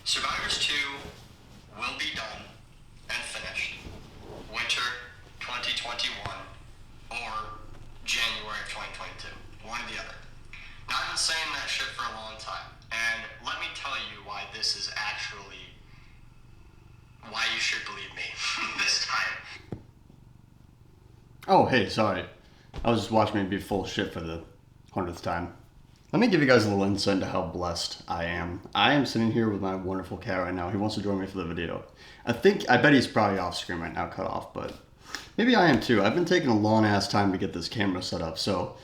Survivors 2 will be done and finished winter 2021 or January of 2022. One or the other. Now, I've been saying that shit for a long time, and let me tell you why this is actually why you should believe me this time. Oh, hey, sorry. I was just watching me be full of shit for the 100th time. Let me give you guys a little insight into how blessed I am. I am sitting here with my wonderful cat right now. He wants to join me for the video. I bet he's probably off screen right now, cut off, but maybe I am too. I've been taking a long ass time to get this camera set up, so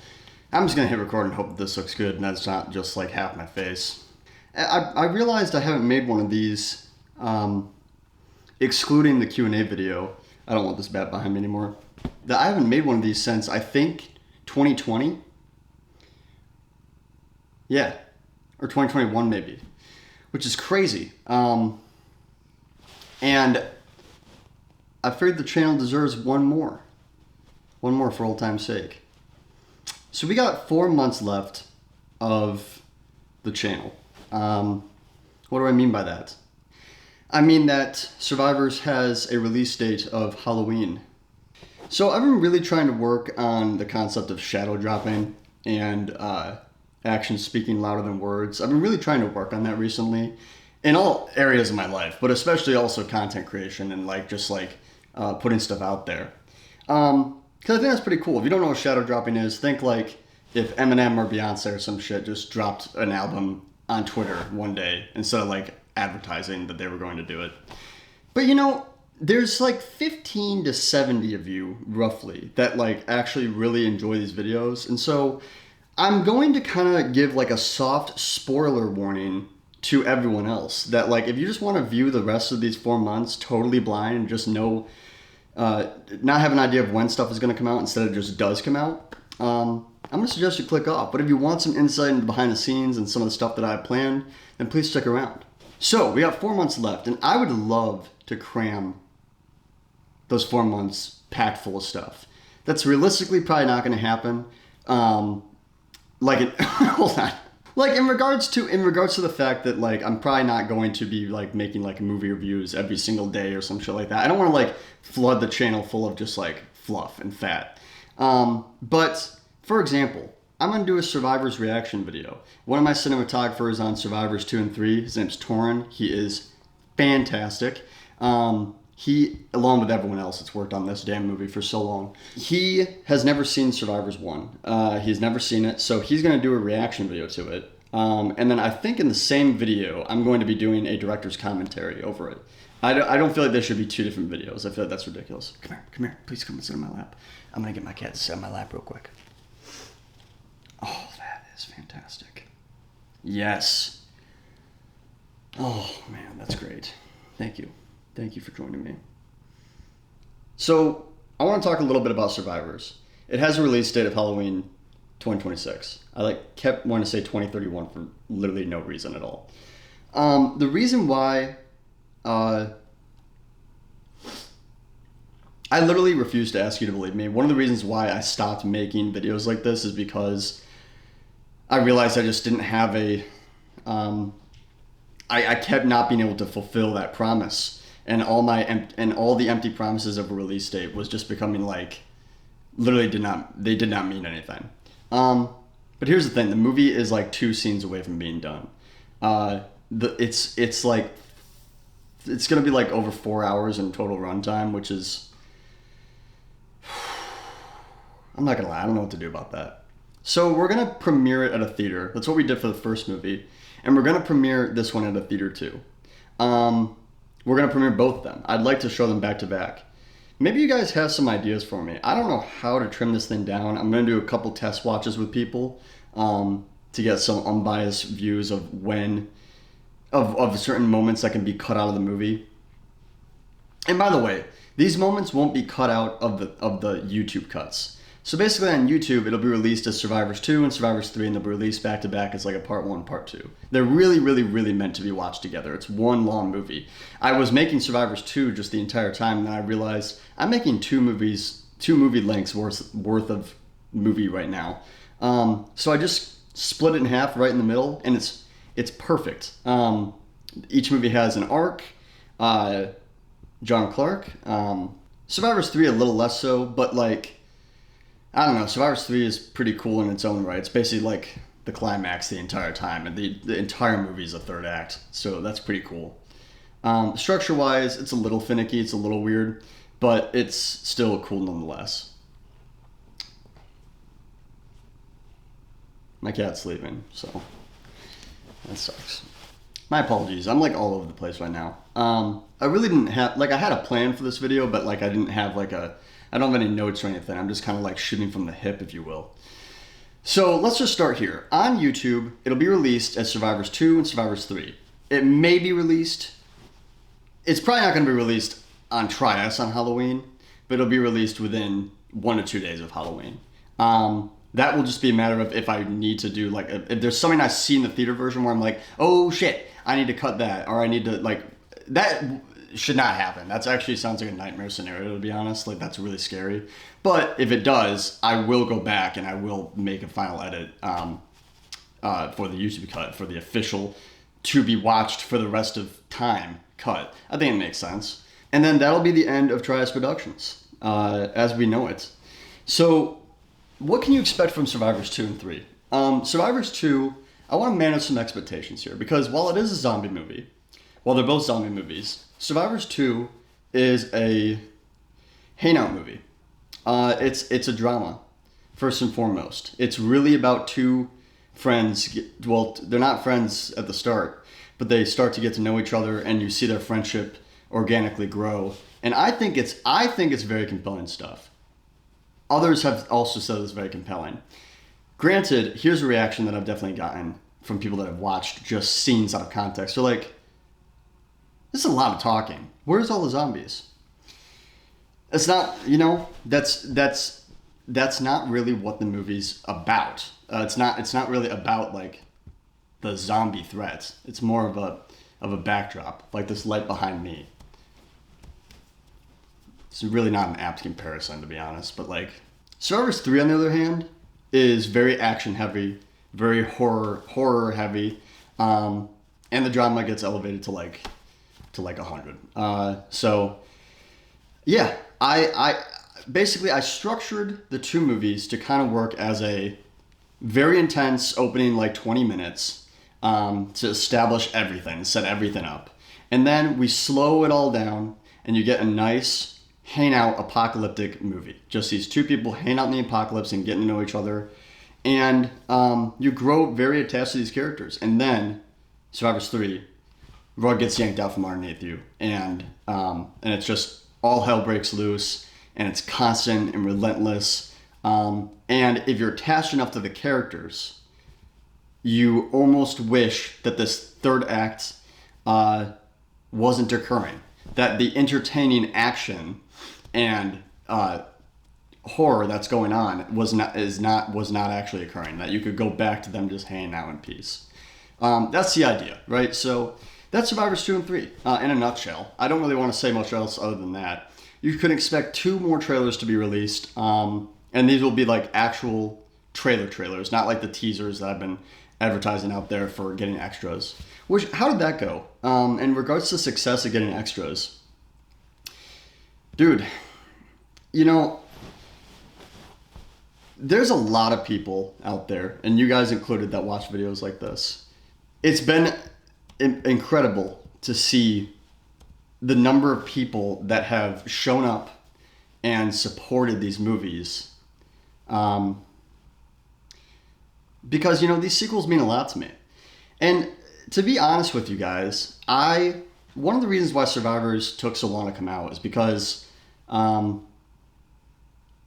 I'm just gonna hit record and hope that this looks good and that's not just like half my face. I realized I haven't made one of these, excluding the Q&A video. I don't want this bat behind me anymore. That I haven't made one of these since, I think, 2020. Yeah, or 2021 maybe, which is crazy. And I figured the channel deserves one more for old time's sake. So we got 4 months left of the channel. What do I mean by that? I mean that Survivors has a release date of Halloween. So I've been really trying to work on the concept of shadow dropping and actions speaking louder than words. I've been really trying to work on that recently in all areas of my life, but especially also content creation and putting stuff out there. Because I think that's pretty cool. If you don't know what shadow dropping is, think like if Eminem or Beyonce or some shit just dropped an album on Twitter one day instead of like advertising that they were going to do it. But you know, there's like 15 to 70 of you roughly that like actually really enjoy these videos. And so I'm going to kind of give like a soft spoiler warning to everyone else that like if you just want to view the rest of these 4 months totally blind and just know, not have an idea of when stuff is going to come out instead of just does come out, I'm going to suggest you click off. But if you want some insight into behind the scenes and some of the stuff that I have planned, then please stick around. So we got 4 months left, and I would love to cram those 4 months packed full of stuff. That's realistically probably not going to happen. Hold on. Like in regards to the fact that like I'm probably not going to be like making like movie reviews every single day or some shit like that. I don't want to like flood the channel full of just like fluff and fat. But for example, I'm gonna do a Survivors reaction video. One of my cinematographers on Survivors 2 and 3, his name's Torin. He is fantastic. He, along with everyone else that's worked on this damn movie for so long, he has never seen Survivors 1. He's never seen it, so he's going to do a reaction video to it. And then I think in the same video, I'm going to be doing a director's commentary over it. I don't feel like there should be two different videos. I feel like that's ridiculous. Come here. Please come and sit on my lap. I'm going to get my cat to sit on my lap real quick. Oh, that is fantastic. Yes. Oh, man, that's great. Thank you. Thank you for joining me. So, I want to talk a little bit about Survivors. It has a release date of Halloween 2026. I kept wanting to say 2031 for literally no reason at all. The reason why I literally refuse to ask you to believe me. One of the reasons why I stopped making videos like this is because I realized I just didn't have I kept not being able to fulfill that promise. And all the empty promises of a release date was just becoming like, literally did not mean anything. But here's the thing: the movie is like 2 scenes away from being done. It's gonna be like over 4 hours in total runtime, which is, I'm not gonna lie, I don't know what to do about that. So we're gonna premiere it at a theater. That's what we did for the first movie, and we're gonna premiere this one at a theater too. We're going to premiere both of them. I'd like to show them back to back. Maybe you guys have some ideas for me. I don't know how to trim this thing down. I'm going to do a couple test watches with people to get some unbiased views of of certain moments that can be cut out of the movie. And by the way, these moments won't be cut out of the YouTube cuts. So basically on YouTube, it'll be released as Survivors 2 and Survivors 3, and they'll be released back to back as like a part 1, part 2. They're really, really, really meant to be watched together. It's one long movie. I was making Survivors 2 just the entire time, and then I realized I'm making two movie lengths worth of movie right now. So I just split it in half right in the middle, and it's perfect. Each movie has an arc. John Clark. Survivors 3 a little less so, but like, I don't know. Survivors 3 is pretty cool in its own right. It's basically like the climax the entire time, and the entire movie is a third act, so that's pretty cool. Structure-wise, it's a little finicky, it's a little weird, but it's still cool nonetheless. My cat's sleeping, so that sucks. My apologies. I'm like all over the place right now. I really didn't have, like, I had a plan for this video, but like I didn't have like I don't have any notes or anything. I'm just kind of like shooting from the hip, if you will. So let's just start here. On YouTube, it'll be released as Survivors 2 and Survivors 3. It may be released. It's probably not going to be released on Tri-S on Halloween, but it'll be released within 1 to 2 days of Halloween. That will just be a matter of if I need to do, like, if there's something I see in the theater version where I'm like, oh shit, I need to cut that, or I need to, like, that should not happen. That actually sounds like a nightmare scenario, to be honest. Like, that's really scary. But if it does, I will go back and I will make a final edit for the YouTube cut, for the official to be watched for the rest of time cut. I think it makes sense. And then that'll be the end of Tri-S Productions, as we know it. So, what can you expect from Survivors 2 and 3? Survivors 2, I want to manage some expectations here, because while it is a zombie movie, while they're both zombie movies, Survivors 2 is a hangout movie. It's a drama, first and foremost. It's really about two friends. Well, they're not friends at the start, but they start to get to know each other, and you see their friendship organically grow. And I think it's very compelling stuff. Others have also said it's very compelling. Granted, here's a reaction that I've definitely gotten from people that have watched just scenes out of context. They're like, this is a lot of talking. Where's all the zombies? It's not, that's not really what the movie's about. It's not really about like the zombie threats. It's more of a backdrop, like this light behind me. It's really not an apt comparison, to be honest, but like Survivors 3, on the other hand, is very action heavy, very horror heavy, and the drama gets elevated to like 100. So yeah, I basically structured the two movies to kind of work as a very intense opening, like 20 minutes, to establish everything, set everything up, and then we slow it all down, and you get a nice hangout apocalyptic movie. Just these two people hanging out in the apocalypse and getting to know each other, and you grow very attached to these characters. And then Survivors 3, rug gets yanked out from underneath you, and it's just all hell breaks loose, and it's constant and relentless. And if you're attached enough to the characters, you almost wish that this third act wasn't occurring. That the entertaining action and horror that's going on was not actually occurring. That you could go back to them just hanging out in peace. That's the idea, right? So that's Survivors 2 and 3 in a nutshell. I don't really want to say much else other than that. You can expect 2 more trailers to be released, and these will be like actual trailers, not like the teasers that I've been advertising out there for getting extras. How did that go? In regards to success of getting extras, dude, there's a lot of people out there, and you guys included, that watch videos like this. It's been incredible to see the number of people that have shown up and supported these movies. Because, these sequels mean a lot to me. And to be honest with you guys, one of the reasons why Survivors took so long to come out is because I'm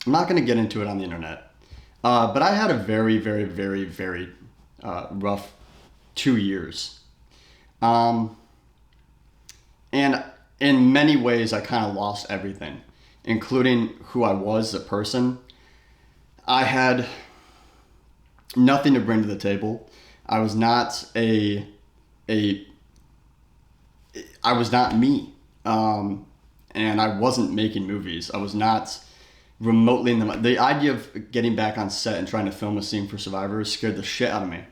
not going to get into it on the internet, but I had a very, very, very, very rough 2 years. And in many ways, I kind of lost everything, including who I was as a person. I had nothing to bring to the table. I was not I was not me. And I wasn't making movies. I was not remotely in the idea of getting back on set and trying to film a scene for Survivors scared the shit out of me.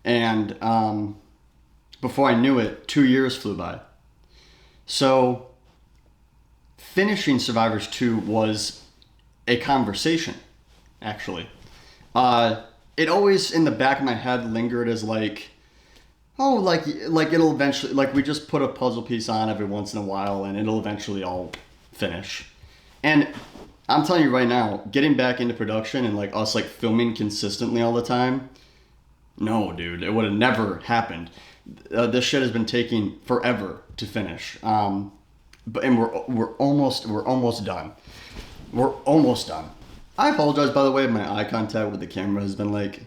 And, before I knew it, 2 years flew by. So finishing Survivors 2 was a conversation, actually. It always in the back of my head lingered as like, oh, like it'll eventually, like we just put a puzzle piece on every once in a while and it'll eventually all finish. And I'm telling you right now, getting back into production and like us like filming consistently all the time, no, dude, it would have never happened. This shit has been taking forever to finish. And we're almost done. We're almost done. I apologize, by the way. My eye contact with the camera has been like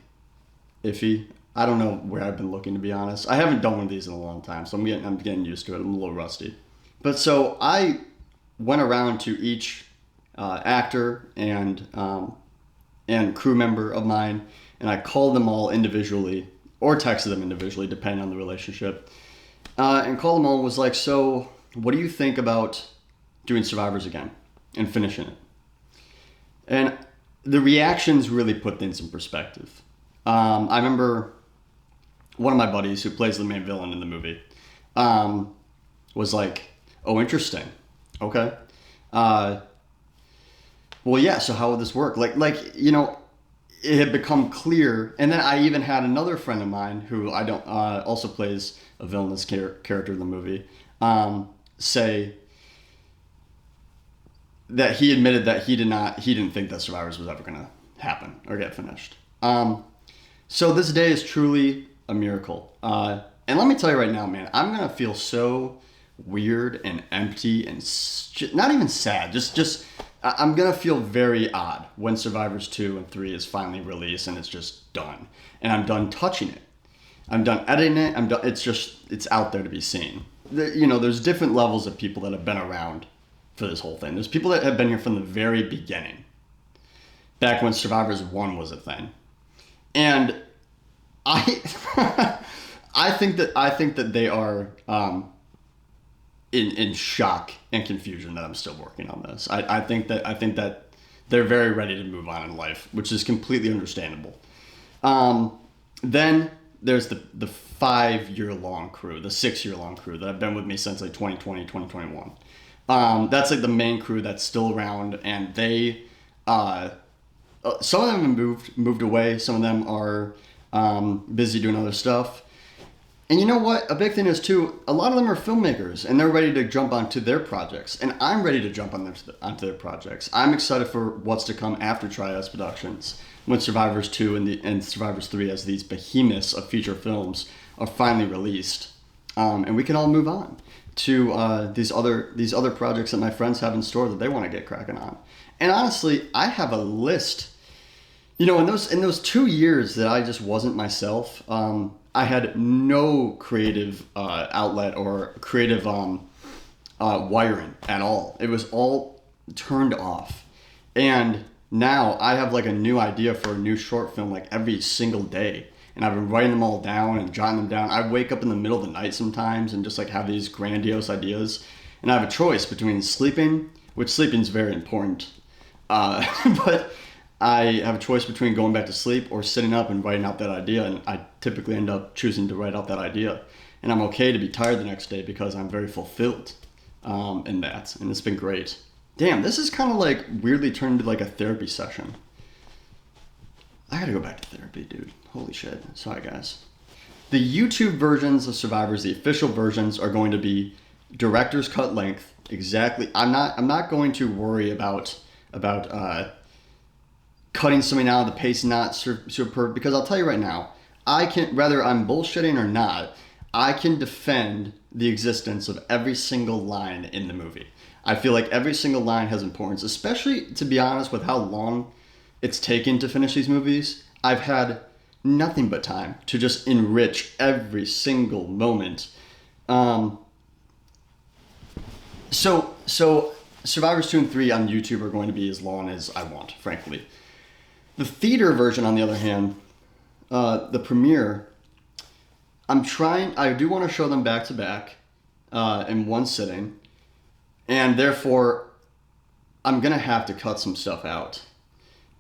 iffy. I don't know where I've been looking, to be honest. I haven't done one of these in a long time, so I'm getting used to it. I'm a little rusty. But so I went around to each actor and crew member of mine, and I called them all individually or texted them individually, depending on the relationship, and called them all and was like, so what do you think about doing Survivors again and finishing it? And the reactions really put things in perspective. I remember one of my buddies who plays the main villain in the movie was like, oh, interesting. Okay. Well, yeah, so how would this work? Like, you know, it had become clear. And then I even had another friend of mine who I don't also plays a villainous character in the movie say that he admitted that he didn't think that Survivors was ever going to happen or get finished. So this day is truly a miracle. And let me tell you right now, man, I'm going to feel so weird and empty and not even sad. Just I'm going to feel very odd when Survivors 2 and 3 is finally released and it's just done. And I'm done touching it. I'm done editing it. I'm done. It's out there to be seen. There's different levels of people that have been around for this whole thing. There's people that have been here from the very beginning, back when Survivors 1 was a thing. And I think that they are in shock and confusion that I'm still working on this. I think that they're very ready to move on in life, which is completely understandable. Then there's the 5-year-long crew, the 6-year-long crew that have been with me since like 2020, 2021. That's like the main crew that's still around, and they some of them have moved away. Some of them are busy doing other stuff. And you know what? A big thing is too, a lot of them are filmmakers and they're ready to jump onto their projects. And I'm ready to jump onto their projects. I'm excited for what's to come after Trias Productions when Survivors 2 and Survivors 3 as these behemoths of feature films are finally released. And we can all move on to these other projects that my friends have in store that they want to get cracking on. And honestly, I have a list. You know, in those 2 years that I just wasn't myself, I had no creative outlet or creative wiring at all. It was all turned off. And now I have like a new idea for a new short film like every single day. And I've been writing them all down and jotting them down. I wake up in the middle of the night sometimes and just like have these grandiose ideas. And I have a choice between sleeping, which sleeping is very important. But I have a choice between going back to sleep or sitting up and writing out that idea, and I typically end up choosing to write out that idea. And I'm okay to be tired the next day because I'm very fulfilled in that, and it's been great. Damn, this is kind of like weirdly turned into like a therapy session. I gotta go back to therapy, dude. Holy shit. Sorry, guys. The YouTube versions of Survivors, the official versions, are going to be director's cut length. Exactly. I'm not going to worry about cutting something out of the pace not superb, because I'll tell you right now, I can, whether I'm bullshitting or not, I can defend the existence of every single line in the movie. I feel like every single line has importance, especially, to be honest, with how long it's taken to finish these movies. I've had nothing but time to just enrich every single moment. So Survivors 2 and 3 on YouTube are going to be as long as I want, frankly. The theater version, on the other hand, the premiere, I do want to show them back to back in one sitting, and therefore I'm going to have to cut some stuff out.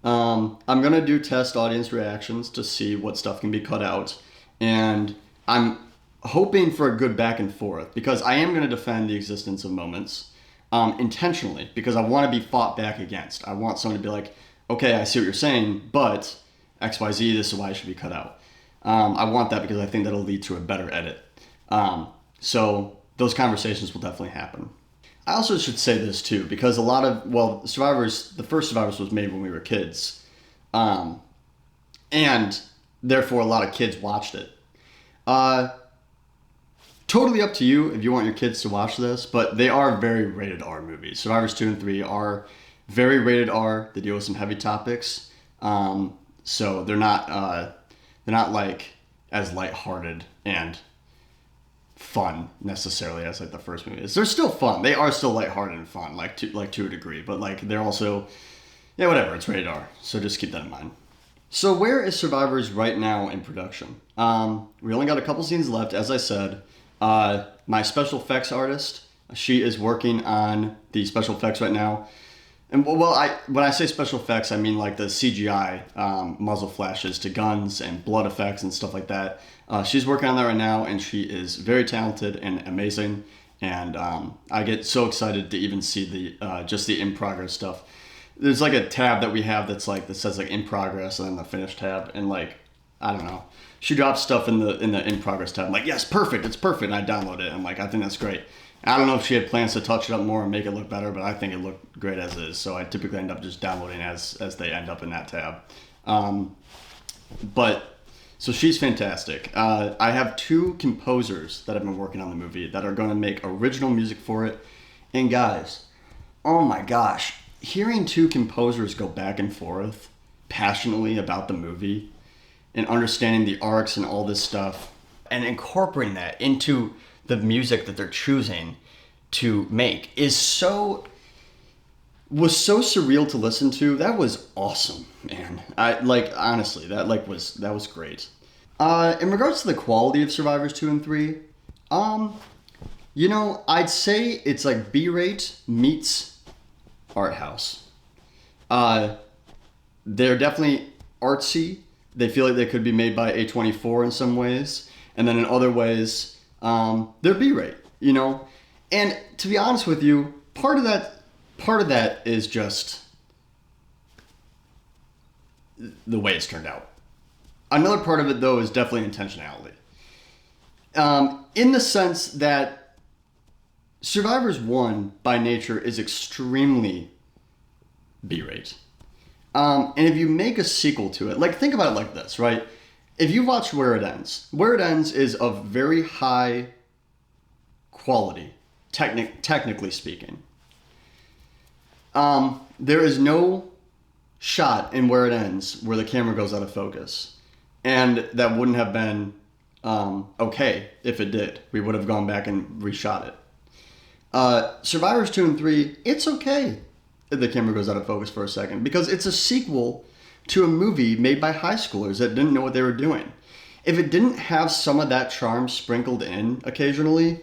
I'm going to do test audience reactions to see what stuff can be cut out, and I'm hoping for a good back and forth, because I am going to defend the existence of moments intentionally, because I want to be fought back against. I want someone to be like, okay, I see what you're saying, but XYZ, this is why it should be cut out. I want that because I think that'll lead to a better edit. So those conversations will definitely happen. I also should say this too, because a lot of, well, Survivors, the first Survivors was made when we were kids. And therefore a lot of kids watched it. Totally up to you if you want your kids to watch this, but they are very rated R movies. Survivors 2 and 3 are very rated R. They deal with some heavy topics. So they're not like as lighthearted and fun necessarily as like the first movie is. They're still fun. They are still lighthearted and fun, like to a degree, but like they're also, yeah, whatever, it's rated R. So just keep that in mind. So where is Survivors right now in production? We only got a couple scenes left, as I said. My special effects artist, she is working on the special effects right now. And well, when I say special effects, I mean like the CGI muzzle flashes to guns and blood effects and stuff like that. She's working on that right now, and she is very talented and amazing. And I get so excited to even see the just the in progress stuff. There's like a tab that we have that says like in progress, and then the finished tab, and like I don't know. She drops stuff in the in progress tab. I'm like, yes, perfect, it's perfect. And I download it. I'm like, I think that's great. I don't know if she had plans to touch it up more and make it look better, but I think it looked great as is. So I typically end up just downloading as they end up in that tab. So she's fantastic. I have 2 composers that have been working on the movie that are going to make original music for it. And guys, oh my gosh, hearing 2 composers go back and forth passionately about the movie and understanding the arcs and all this stuff and incorporating that into the music that they're choosing to make was so surreal to listen to. That was awesome, man. Honestly, that was great. In regards to the quality of Survivors 2 and 3, I'd say it's like B-rate meets art house. They're definitely artsy. They feel like they could be made by A24 in some ways, and then in other ways, they're B-rate, And to be honest with you, part of that is just the way it's turned out. Another part of it, though, is definitely intentionality. In the sense that Survivors 1, by nature, is extremely B-rate. And if you make a sequel to it, like think about it like this, right? If you watch Where It Ends is of very high quality, technically speaking. There is no shot in Where It Ends where the camera goes out of focus. And that wouldn't have been okay if it did. We would have gone back and reshot it. Survivors 2 and 3, it's okay if the camera goes out of focus for a second, because it's a sequel to a movie made by high schoolers that didn't know what they were doing. If it didn't have some of that charm sprinkled in occasionally,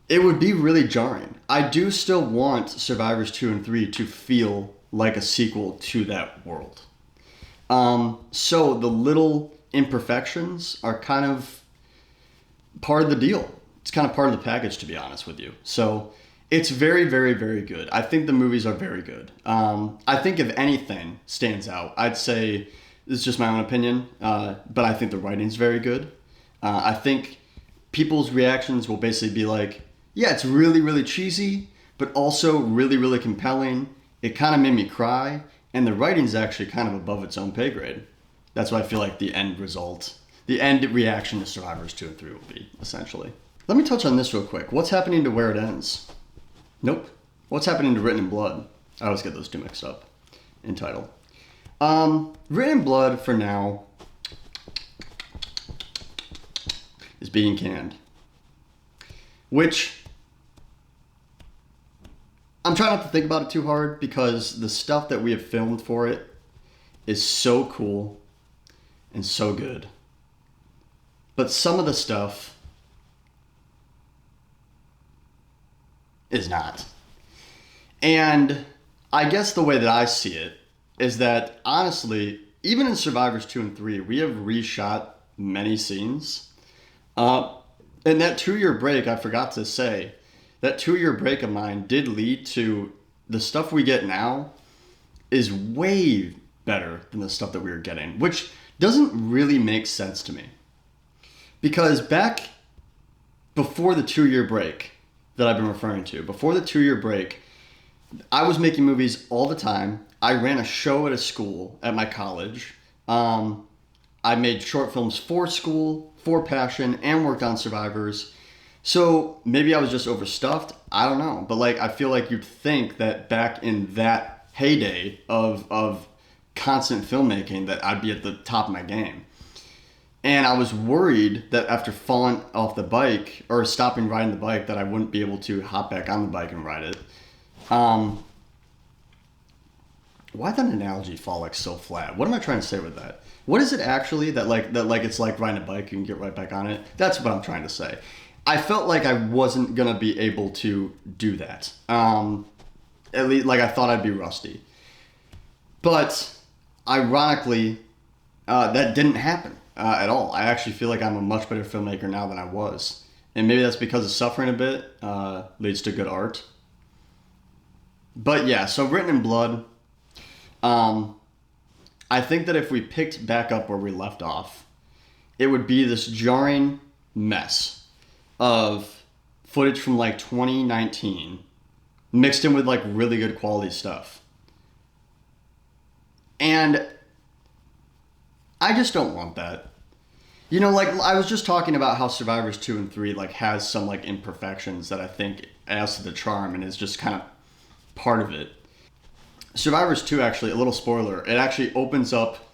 it would be really jarring. I do still want Survivors 2 and 3 to feel like a sequel to that world. So the little imperfections are kind of part of the deal. It's kind of part of the package, to be honest with you. So it's very, very, very good. I think the movies are very good. I think if anything stands out, I'd say, this is just my own opinion, but I think the writing's very good. I think people's reactions will basically be like, yeah, it's really, really cheesy, but also really, really compelling. It kind of made me cry, and the writing's actually kind of above its own pay grade. That's what I feel like the end result, the end reaction to Survivors 2 and 3 will be, essentially. Let me touch on this real quick. What's happening to Where It Ends? Nope. What's happening to Written in Blood? I always get those 2 mixed up in title. Written in Blood, for now, is being canned. Which, I'm trying not to think about it too hard, because the stuff that we have filmed for it is so cool and so good. But some of the stuff is not. And I guess the way that I see it is that, honestly, even in Survivors 2 and 3, we have reshot many scenes. And that 2-year break, I forgot to say, that 2-year break of mine did lead to the stuff we get now is way better than the stuff that we were getting, which doesn't really make sense to me. Because back before the 2-year break that I've been referring to, before the 2-year break, I was making movies all the time. I ran a show at a school at my college. I made short films for school, for passion, and worked on Survivors. So maybe I was just overstuffed. I don't know. But like, I feel like you'd think that back in that heyday of constant filmmaking that I'd be at the top of my game. And I was worried that after falling off the bike or stopping riding the bike that I wouldn't be able to hop back on the bike and ride it. Why did that analogy fall like so flat? What am I trying to say with that? What is it actually that it's like riding a bike, you can get right back on it? That's what I'm trying to say. I felt like I wasn't gonna be able to do that. At least like I thought I'd be rusty. But ironically, that didn't happen at all. I actually feel like I'm a much better filmmaker now than I was. And maybe that's because of suffering a bit leads to good art. But yeah, so Written in Blood, I think that if we picked back up where we left off, it would be this jarring mess of footage from like 2019 mixed in with like really good quality stuff. And I just don't want that. You know, like I was just talking about how Survivors 2 and 3 like has some like imperfections that I think adds to the charm and is just kind of part of it. Survivors 2, actually, a little spoiler, it actually opens up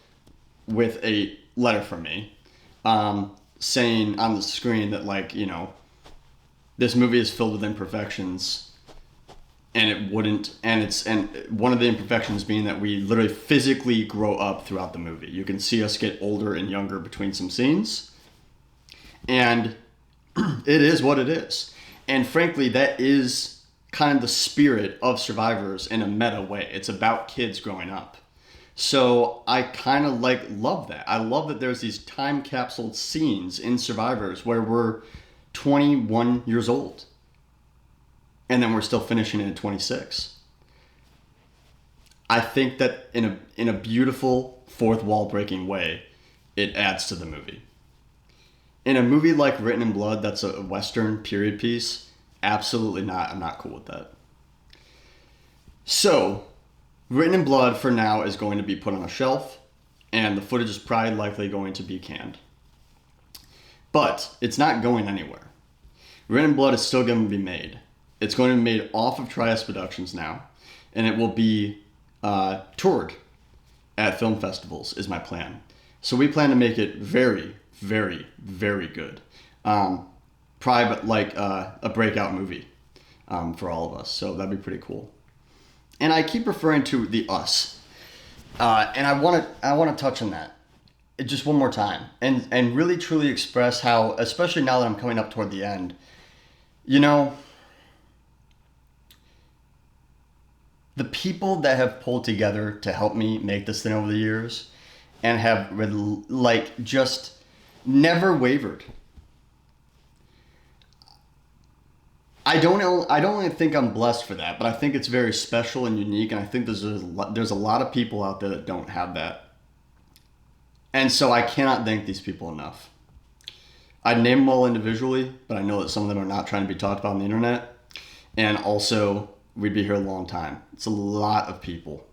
with a letter from me saying on the screen that, like, you know, this movie is filled with imperfections and it wouldn't, and one of the imperfections being that we literally physically grow up throughout the movie. You can see us get older and younger between some scenes, and it is what it is. And frankly, that is kind of the spirit of Survivors in a meta way. It's about kids growing up. So I kind of like love that. I love that there's these time capsule scenes in Survivors where we're 21 years old. And then we're still finishing it at 26. I think that in a beautiful fourth wall breaking way, it adds to the movie. In a movie like Written in Blood, that's a Western period piece, absolutely not. I'm not cool with that. So, Written in Blood for now is going to be put on a shelf, and the footage is probably likely going to be canned. But it's not going anywhere. Written in Blood is still going to be made. It's going to be made off of Trias Productions now, and it will be toured at film festivals is my plan. So we plan to make it very, very, very good. Probably like a breakout movie for all of us. So that'd be pretty cool. And I keep referring to the us, and I want to touch on that just one more time, and really truly express how, especially now that I'm coming up toward the end, you know, the people that have pulled together to help me make this thing over the years, and have like just never wavered. I don't only think I'm blessed for that, but I think it's very special and unique, and I think there's a lot of people out there that don't have that. And so I cannot thank these people enough. I'd name them all individually, but I know that some of them are not trying to be talked about on the internet. And also, we'd be here a long time. It's a lot of people.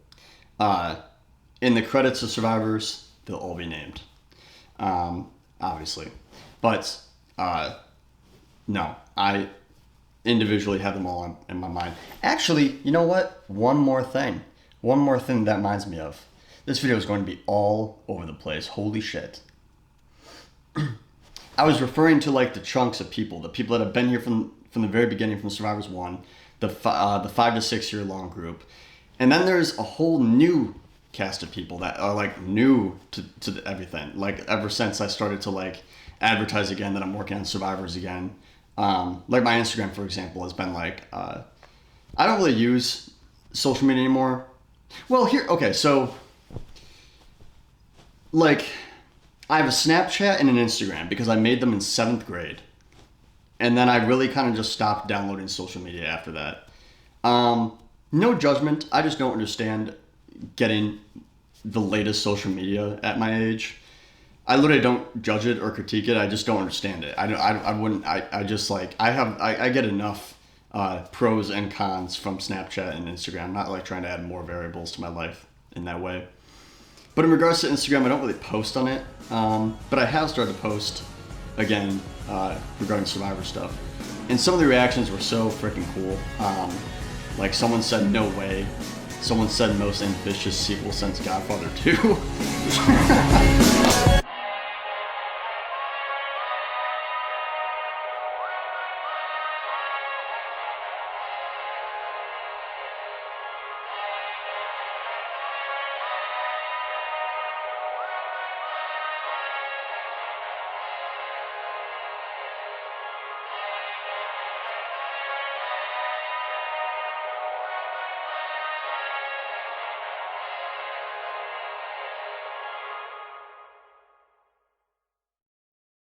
In the credits of Survivors, they'll all be named, obviously. But no, I individually have them all in my mind. Actually, you know what? One more thing that reminds me of. This video is going to be all over the place. Holy shit. I was referring to like the chunks of people, the people that have been here from the very beginning, from Survivors 1, the 5 to 6 year long group. And then there's a whole new cast of people that are like new to everything. Like ever since I started to like advertise again that I'm working on Survivors again. Like my Instagram, for example, has been like, I don't really use social media anymore. Well, okay, so like I have a Snapchat and an Instagram because I made them in 7th grade. And then I really kind of just stopped downloading social media after that. No judgment. I just don't understand getting the latest social media at my age. I literally don't judge it or critique it. I just don't understand it. I get enough pros and cons from Snapchat and Instagram. I'm not like trying to add more variables to my life in that way. But in regards to Instagram, I don't really post on it. But I have started to post again regarding Survivor stuff. And some of the reactions were so freaking cool. Like someone said, no way. Someone said most ambitious sequel since Godfather 2.